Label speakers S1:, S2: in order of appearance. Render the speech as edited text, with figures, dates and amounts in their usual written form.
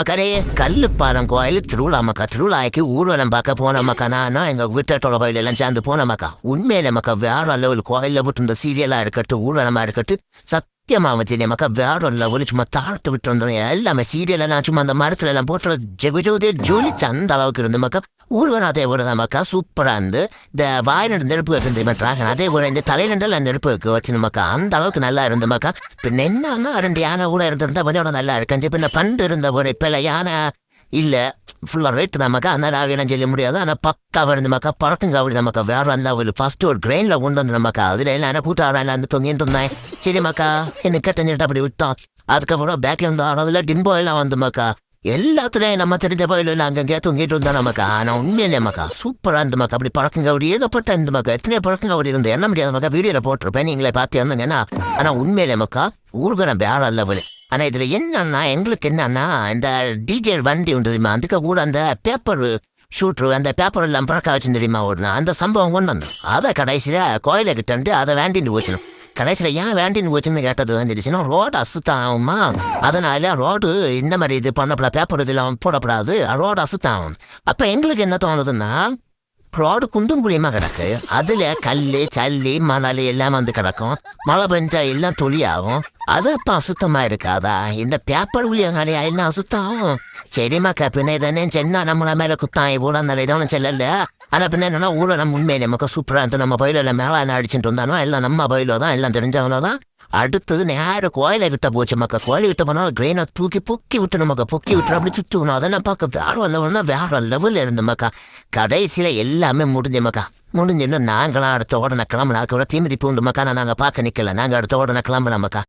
S1: அக்கடே கல்லுப்பாலம் கோயில் திருவிழாமக்கா திருவிழாய்க்கு ஊர்வலம் பார்க்க போனோம்க்கா. நானும் எங்கள் வீட்டோட கோயிலெல்லாம் சேர்ந்து போனோம்க்கா. உண்மையில மக்கா வேற லெவல் கோயிலில் விட்டு இந்த சீரியலாக இருக்கட்டும் ஊர்வலமாக இருக்கட்டும் சத்தியமாக வச்சுனேன் வேற லெவலு சும்மா தாழ்த்து விட்டு இருந்தோம். எல்லாமே சீரியலாம் சும்மா அந்த மரத்துல எல்லாம் போட்டு ஜெகுஜோதே ஜோலிச்சு அந்த அளவுக்கு இருந்து மக்கா. ஊர்வலம் அதே ஊர் தான் மக்கா சூப்பராக இருந்து இந்த வாயில நெருப்பு வைக்க தெரியுமாட்டாங்க. அதே ஊர் இந்த தலைநண்டல் நெருப்பு வைக்க வச்சு மக்கா அந்த அளவுக்கு நல்லா இருந்து மக்கா. இப்போ என்னன்னா 2 யானை கூட இருந்திருந்தா கொஞ்சம் நல்லா இருக்கு. இப்போ இந்த பண்டு இருந்த ஒரு இப்போ யானை இல்லை ஃபுல்லாக ரேட்டு தான் மக்கா. அதனால ஆகணும் சொல்ல முடியாது. ஆனால் பக்காவாக இருந்து மக்கா பறக்குங்க அப்படி நமக்கா வேற அந்த ஒரு ஃபர்ஸ்ட் ஒரு கிரெயினில் கொண்டு வந்து நமக்கா. அதில் என்ன கூட்டாரம் அந்த தொங்கிட்டு இருந்தேன். சரி மக்கா என்ன கட்டஞ்சிட்டு அப்படி விட்டோம். அதுக்கப்புறம் பேக்ல இருந்து அதில் டிம்போ எல்லாம் வந்து மக்கா எல்லாத்துலேயும் நம்ம தெரிஞ்ச போயில அங்கங்கே தூங்கிட்டு இருந்தா நமக்கா. ஆனால் உண்மையிலே மக்கா சூப்பராக இருந்து மக்கா. அப்படி பறக்குங்க அப்படி ஏகப்பட்ட இருந்து மக்கா. எத்தனையோ பறக்குங்க அப்படி இருந்து என்ன முடியாத மக்கா. வீடியோவில் போட்டிருப்பேன் நீங்களே பார்த்து இருந்தீங்கன்னா. ஆனால் உண்மையிலே மக்கா ஊர்கனம் வேற லெவலு. ஆனால் இதில் என்னன்னா எங்களுக்கு என்னன்னா இந்த டிஜே வண்டி உண்டு தெரியுமா. அதுக்கு கூட அந்த பேப்பர் ஷூட்ரு அந்த பேப்பர் எல்லாம் பறக்க வச்சு தெரியுமா ஓடுனா அந்த சம்பவம் கொண்டு வந்தோம். அதை கடைசியில் கோயிலை கிட்டன்ட்டு அதை வேண்டிட்டு போச்சுணும். கடைசியில் ஏன் வேண்டின்னு போச்சுன்னு கேட்டது வந்துடுச்சுன்னா ரோடு அசுத்தாகுமா. அதனால ரோடு இந்த மாதிரி இது பண்ணப்படாது பேப்பர் இதெல்லாம் போடப்படாது ரோடு அசுத்தாகும். அப்போ எங்களுக்கு என்ன தோணுதுன்னா ரோடு குண்டும் குழியமாக கிடக்கு. அதில் கல் சல்லி மணல் எல்லாம் வந்து கிடக்கும். மழை பெஞ்சா எல்லாம் துளியாகும். அது அப்போ அசுத்தமாக இருக்காதா. இந்த பேப்பர் குழியங்காலியா எல்லாம் அசுத்தாகும். சரிம்மாக்கா பின்ன தானே சென்னா நம்மள மேலே குத்தாங்க கூட அந்த இதோன்னு செல்லல. ஆனால் பின்ன என்னன்னா ஊரில் நம்ம உண்மையிலே நமக்கு சூப்பராக இருந்து நம்ம பயில மேலே என்ன அடிச்சுட்டு வந்தானோ எல்லாம் நம்ம பயிலோ தான் எல்லாம் தெரிஞ்சவனோ தான். அடுத்தது நேரம் கோயிலை கிட்ட போச்சு மக்கா. கோயிலை கிட்ட போனாலும் கிரெயினை தூக்கி பொக்கி விட்டு நமக்கு பொக்கி விட்டு அப்படி சுற்றுணும். அதெல்லாம் பார்க்க வேற லெவல்னா வேற லெவலில் இருந்து மக்கா. கடைசியில் எல்லாமே முடிஞ்ச மக்கா. முடிஞ்சுன்னு நாங்களாம் அடுத்த உடனே கிளம்புனா கூட தீமிதி பூண்டு மக்கா. நாங்கள் பார்க்க நிற்கல. நாங்கள் அடுத்த உடனே கிளம்புனா மக்கா.